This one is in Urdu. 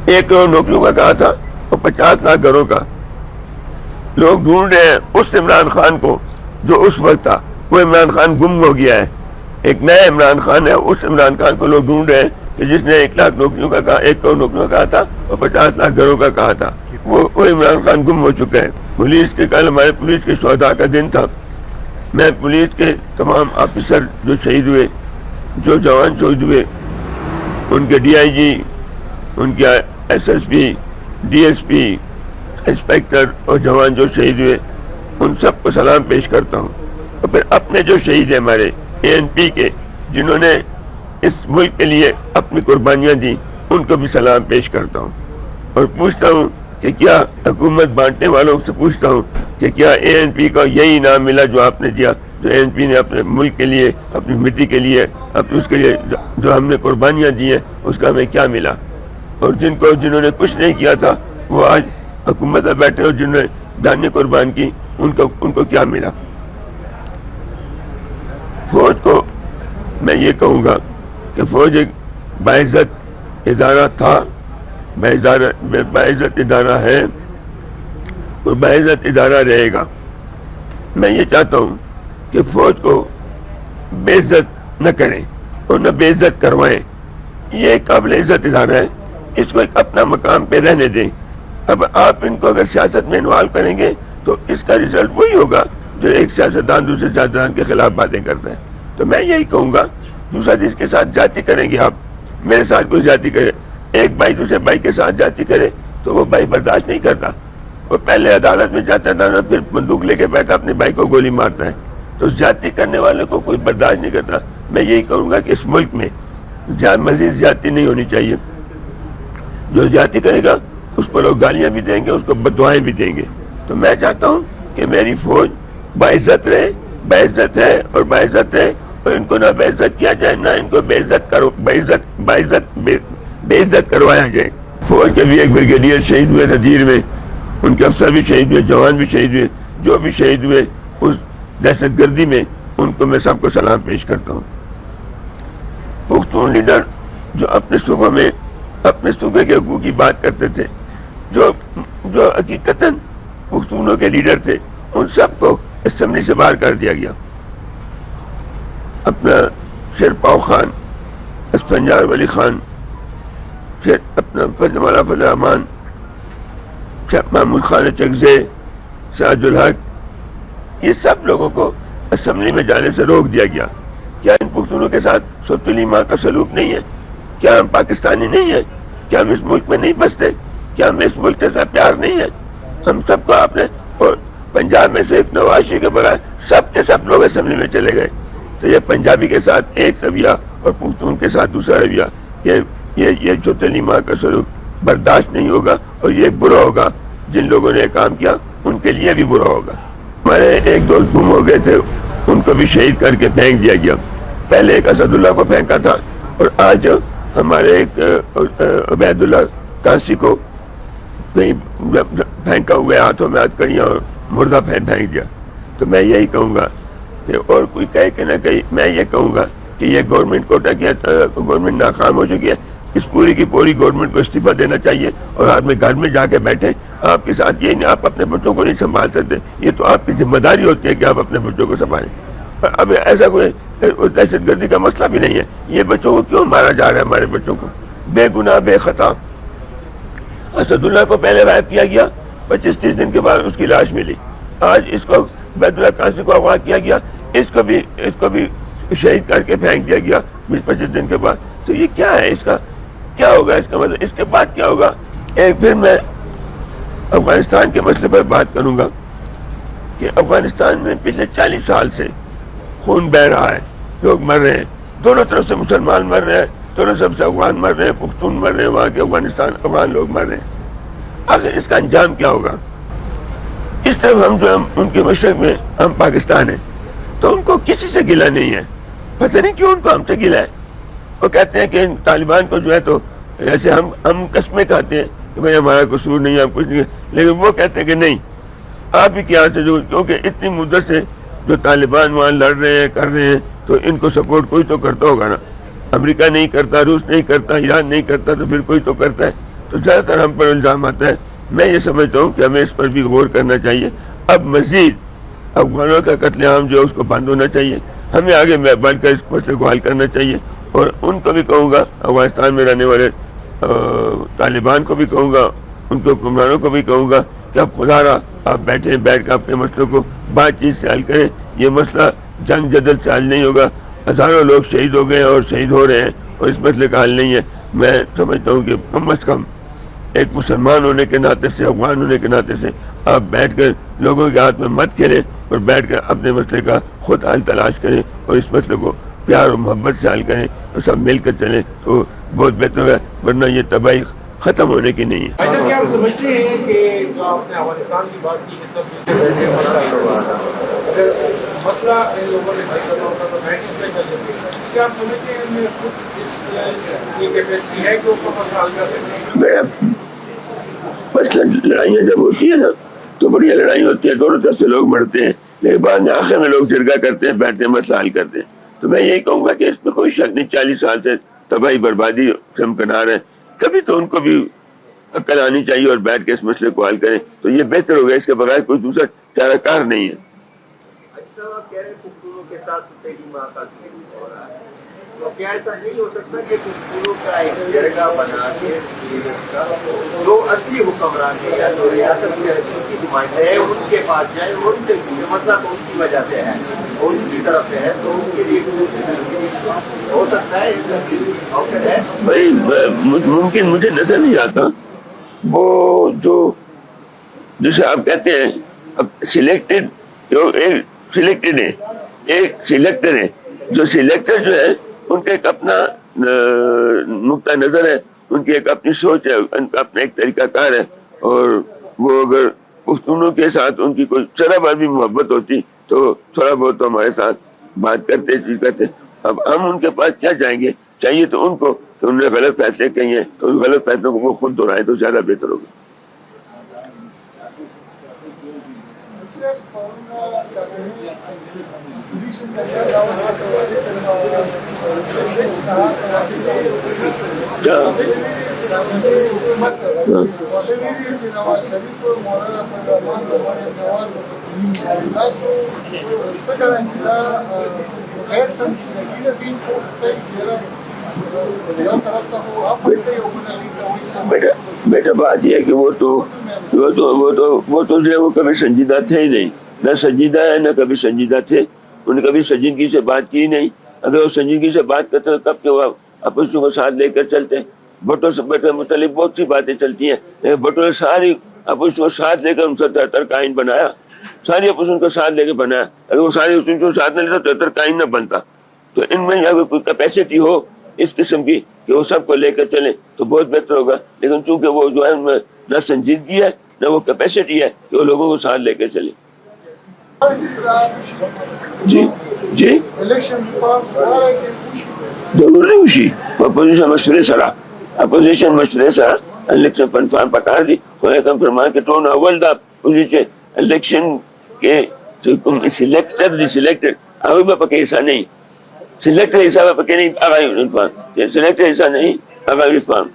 1 کروڑ نوکریوں کا کہا تھا اور 50 لاکھ گھروں کا. لوگ ڈھونڈ رہے ہیں اس عمران خان کو جو اس وقت تھا. وہ عمران خان گم ہو گیا ہے. ایک نیا عمران خان ہے. اس عمران خان کو لوگ ڈھونڈ رہے ہیں کہ جس نے 1 لاکھ نوکریوں کا کہا, 1 کروڑ نوکریوں کا کہا تھا اور 50 لاکھ گھروں کا کہا تھا. وہ عمران خان گم ہو چکا ہے. پولیس کے کل ہمارے پولیس کے شہداء کا دن تھا. میں پولیس کے تمام آفیسر جو شہید ہوئے, جو جوان شہید ہوئے, ان کے ڈی آئی جی, ان کے S S P, D S P, inspector اور جوان جو شہید ہوئے, ان سب کو سلام پیش کرتا ہوں. اور پھر اپنے جو شہید ہیں ہمارے اے این پی کے, جنہوں نے اس ملک کے لیے اپنی قربانیاں دی, ان کو بھی سلام پیش کرتا ہوں. اور پوچھتا ہوں کہ کیا حکومت بانٹنے والوں سے پوچھتا ہوں کہ کیا اے این پی کو یہی انعام ملا جو آپ نے دیا, جو اے این پی نے اپنے ملک کے لیے, اپنی مٹی کے لیے, اس کے لیے جو ہم نے قربانیاں دی ہیں, اس کا ہمیں کیا ملا؟ اور جنہوں نے کچھ نہیں کیا تھا وہ آج حکومت میں بیٹھے, اور جنہوں نے جانیں قربان کی ان کو کیا ملا؟ فوج کو میں یہ کہوں گا کہ فوج ایک باعزت ادارہ تھا, باعزت ادارہ ہے اور باعزت ادارہ رہے گا. میں یہ چاہتا ہوں کہ فوج کو بے عزت نہ کریں اور نہ بے عزت کروائیں. یہ ایک قابل عزت ادارہ ہے, اس کو ایک اپنا مقام پہ رہنے دیں. اب آپ ان کو اگر سیاست میں انوالو کریں گے تو اس کا رزلٹ وہی ہوگا جو ایک سیاستدان دوسرے سیاستدان کے خلاف باتیں کرتا ہے. تو میں یہی کہوں گا, دوسرا جس کے ساتھ جاتی کریں گے آپ, میرے ساتھ کوئی جاتی کرے, ایک بھائی دوسرے بھائی کے ساتھ جاتی کرے تو وہ بھائی برداشت نہیں کرتا. وہ پہلے عدالت میں جاتا تھا, پھر بندوق لے کے بیٹھا اپنے بھائی کو گولی مارتا ہے. تو جاتی کرنے والے کو کوئی برداشت نہیں کرتا. میں یہی کہوں گا کہ اس ملک میں مزید زیادتی نہیں ہونی چاہیے. جو جاتی کرے گا اس کو لوگ گالیاں بھی دیں گے, اس کو بددعائیں بھی دیں گے. تو میں چاہتا ہوں کہ میری فوج باعزت رہے, باعزت ہے اور باعزت ہے, اور ان کو نہ بے عزت کیا جائے نہ ان کو بے عزت کروایا جائے. فوج کے بھی ایک بریگیڈیئر شہید ہوئے تھے دیر میں, ان کے افسر بھی شہید ہوئے, جوان بھی شہید ہوئے, جو بھی شہید ہوئے اس دہشت گردی میں, ان کو میں سب کو سلام پیش کرتا ہوں. پختون لیڈر جو اپنے صوبہ میں اپنے صوبے کے حقوق کی بات کرتے تھے, جو حقیقتاً پختونوں کے لیڈر تھے, ان سب کو اسمبلی سے باہر کر دیا گیا. اپنا شیرپاؤ خان, اسفنجار ولی خان, اپنا مولانا فضل الرحمان, محمود خان چکزے, سراج الحق, یہ سب لوگوں کو اسمبلی میں جانے سے روک دیا گیا. کیا ان پختونوں کے ساتھ سوتیلی ماں کا سلوک نہیں ہے؟ کیا ہم پاکستانی نہیں ہیں؟ کیا ہم اس ملک میں نہیں بستے؟ کیا ہم اس ملک کے ساتھ پیار نہیں ہے؟ ہم سب کو آپ نے, اور پنجاب میں سے ایک نواز شریف کے بغیر سب کے سب لوگ اسمبلی میں چلے گئے. تو یہ پنجابی کے ساتھ ایک رویہ اور پختون کے ساتھ دوسرا رویہ, یہ سوتیلی ماں کا سلوک برداشت نہیں ہوگا, اور یہ برا ہوگا. جن لوگوں نے کام کیا ان کے لیے بھی برا ہوگا. ہمارے ایک دوست گم ہو گئے تھے, ان کو بھی شہید کر کے پھینک دیا گیا. پہلے ایک اسد اللہ کو پھینکا تھا, اور آج ہمارے ایک عبید اللہ کانسی کو پھینکا ہوئے, ہاتھوں میں ہاتھ کڑیاں اور مردہ پھینک دیا. تو میں یہی کہوں گا کہ اور کوئی کہے کہ نہ کہے, میں یہ کہوں گا کہ یہ گورنمنٹ کوٹا کیا, گورنمنٹ ناکام ہو چکی ہے. اس پوری کی پوری گورنمنٹ کو استعفیٰ دینا چاہیے, اور آدمی گھر میں جا کے بیٹھے. آپ کے ساتھ یہ نہیں, آپ اپنے بچوں کو نہیں سنبھال سکتے, یہ تو آپ کی ذمہ داری ہوتی ہے کہ آپ اپنے بچوں کو سنبھالیں. اب ایسا کوئی دہشت گردی کا مسئلہ بھی نہیں ہے. یہ بچوں کو کیوں مارا جا رہا ہے؟ ہمارے بچوں کو بے گناہ بے خطا. اسد اللہ کو پہلے غائب کیا گیا, 25-30 دن کے بعد اس کی لاش ملی. آج اس کو عبید اللہ کانسی کو اغوا کیا گیا, اس کو بھی شہید کر کے پھینک دیا گیا 20-25 دن کے بعد. تو یہ کیا ہے؟ اس کا کیا ہوگا؟ اس کا مطلب اس کے بعد کیا ہوگا؟ ایک پھر میں افغانستان کے مسئلے پر بات کروں گا کہ افغانستان میں پچھلے 40 سال سے خون بہہ رہا ہے, لوگ مر رہے ہیں, دونوں طرف سے مسلمان مر رہے ہیں, دونوں طرف سے افغان مر رہے ہیں, پختون مر رہے ہیں, وہاں کے افغان لوگ مر رہے ہیں. آخر اس کا انجام کیا ہوگا؟ اس طرف ہم ان کے مشرق میں ہم پاکستان ہیں, تو ان کو کسی سے گلہ نہیں ہے. پتہ نہیں کیوں ان کو ہم سے گلہ ہے. وہ کہتے ہیں کہ طالبان کو جو ہے تو ایسے ہم قسمیں کھاتے ہیں کہ بھائی ہمارا قصور نہیں ہے, ہم کچھ نہیں ہے, لیکن وہ کہتے ہیں کہ نہیں, آپ ہی کیا سے جو, کیونکہ اتنی مدت سے جو طالبان وہاں لڑ رہے ہیں, کر رہے ہیں, تو ان کو سپورٹ کوئی تو کرتا ہوگا نا. امریکہ نہیں کرتا, روس نہیں کرتا, ایران نہیں کرتا, تو پھر کوئی تو کرتا ہے. تو زیادہ تر ہم پر الزام آتا ہے. میں یہ سمجھتا ہوں کہ ہمیں اس پر بھی غور کرنا چاہیے. اب مزید افغانوں کا قتل عام جو ہے اس کو بند ہونا چاہیے. ہمیں آگے بڑھ کر اس مسئلے کو حل کرنا چاہیے. اور ان کو بھی کہوں گا, افغانستان میں رہنے والے طالبان کو بھی کہوں گا, ان کے حکمرانوں کو بھی کہوں گا کہ اب خدا را آپ بیٹھ کر اپنے مسئلوں کو بات چیت سے حل کریں. یہ مسئلہ جنگ جدل سے حل نہیں ہوگا. ہزاروں لوگ شہید ہو گئے اور شہید ہو رہے ہیں اور اس مسئلے کا حل نہیں ہے. میں سمجھتا ہوں کہ کم از کم ایک مسلمان ہونے کے ناطے سے, افغان ہونے کے ناطے سے آپ بیٹھ کر لوگوں کے ہاتھ میں مت کھیلیں اور بیٹھ کر اپنے مسئلے کا خود حل تلاش کریں اور اس مسئلے کو پیار اور محبت سے حل کریں اور سب مل کر چلیں تو بہت بہتر ہے. ورنہ یہ تباہی ختم ہونے کی نہیں ہے. اچھا, کیا آپ سمجھتے ہیں کہ جو آپ نے افغانستان کی بات کی کہ سب بیٹھے اگر مسئلہ ان لوگوں نے حل کرنا ہوتا تو میں کس میں چل جاتی, کیا آپ سمجھتے ہیں ان میں خود یہ کیپیسٹی ہے کہ وہ مسئلہ حل کر دیتے ہیں؟ مسئلہ لڑائیاں جب ہوتی ہیں نا تو بڑی لڑائی ہوتی ہے, دونوں طرف سے لوگ مرتے ہیں, لیکن بعد میں آخر میں لوگ جرگہ کرتے ہیں, بیٹھتے ہیں, مسئلہ حل کرتے ہیں. تو میں یہی کہوں گا کہ اس میں کوئی شک نہیں, 40 سال سے تباہی بربادی سے ہمکنار ہے. کبھی تو ان کو بھی عقل آنی چاہیے اور بیٹھ کے اس مسئلے کو حل کریں تو یہ بہتر ہوگا. اس کے بغیر کوئی دوسرا چارہ کار نہیں ہے. آپ کہہ رہے ہیں کفروں کے ساتھ پہلی ماہ کا ذکر ہو رہا ہے, تو کیا ایسا نہیں ہو سکتا کہ کفروں کا ایک جرگہ بنا کے جو اصلی حکمران ہے یا جو ریاست میں ان کی نمائندے ہیں ان کے پاس جائے, ان سے مسئلہ تو ان کی وجہ سے ہے, ان کی طرف سے ہے, تو ان کے لیے ہو سکتا ہے اس کا آپشن ہے. بھائی ممکن مجھے نظر نہیں آتا وہ جو جسے آپ کہتے ہیں اب سلیکٹڈ, جو سلیکٹڈ ہے, ایک سلیکٹر ہے, جو سلیکٹر جو ہے ان کا ایک اپنا نقطہ نظر ہے, ان کی ایک اپنی سوچ ہے, ان کا اپنا ایک طریقہ کار ہے. اور وہ اگر گفتگو کے ساتھ ان کی کوئی ذرا بار بھی محبت ہوتی تو تھوڑا بہت تو ہمارے ساتھ بات کرتے چیز کرتے. اب ہم ان کے پاس کیا جائیں گے, چاہیے تو ان کو کہ انہوں نے غلط فیصلے کیے ہیں تو ان غلط فیصلوں کو وہ خود دہرائیں تو زیادہ بہتر ہوگا. بیٹا بات یہ ہے کہ وہ تو وہ کبھی سنجیدہ تھے ہی نہیں, نہ سنجیدہ ہے نہ کبھی سنجیدہ تھے. انہوں نے کبھی سنجیدگی سے بات کی نہیں. اگر وہ سنجیدگی سے بات کرتے تو کب کہ وہ آپس کو ساتھ لے کر چلتے. بھٹو سے متعلق بہت سی باتیں چلتی ہیں, لیکن بھٹو نے ساری آپس کو ساتھ لے کر ان سے 73 کا آئین بنایا, ساری آپس ان کو ساتھ لے کے بنایا. اگر وہ ساری ان کو ساتھ نہ لیتا 73 کا آئین نہ بنتا. تو ان میں اگر کوئی کیپیسٹی ہو اس قسم کی کہ وہ سب کو لے کر چلیں تو بہت بہتر ہوگا. لیکن چونکہ وہ جو ہے ان میں نہ سنجیدگی ہے نہ وہ کیپیسٹی ہے کہ وہ لوگوں کو ساتھ لے کے چلیں. جی جی ضرور نہیں ہوشی. اپوزیشن مشورے سرا الیکشن کنفرم پکار دی خدا کا فرمان کہ تو اول دا پوزیشن الیکشن کے سلیکٹڈ اوی با پکے حصہ نہیں, سلیکٹڈ حصہ با پکے نہیں, آگائی سلیکٹڈ حصہ نہیں, آگائی فرم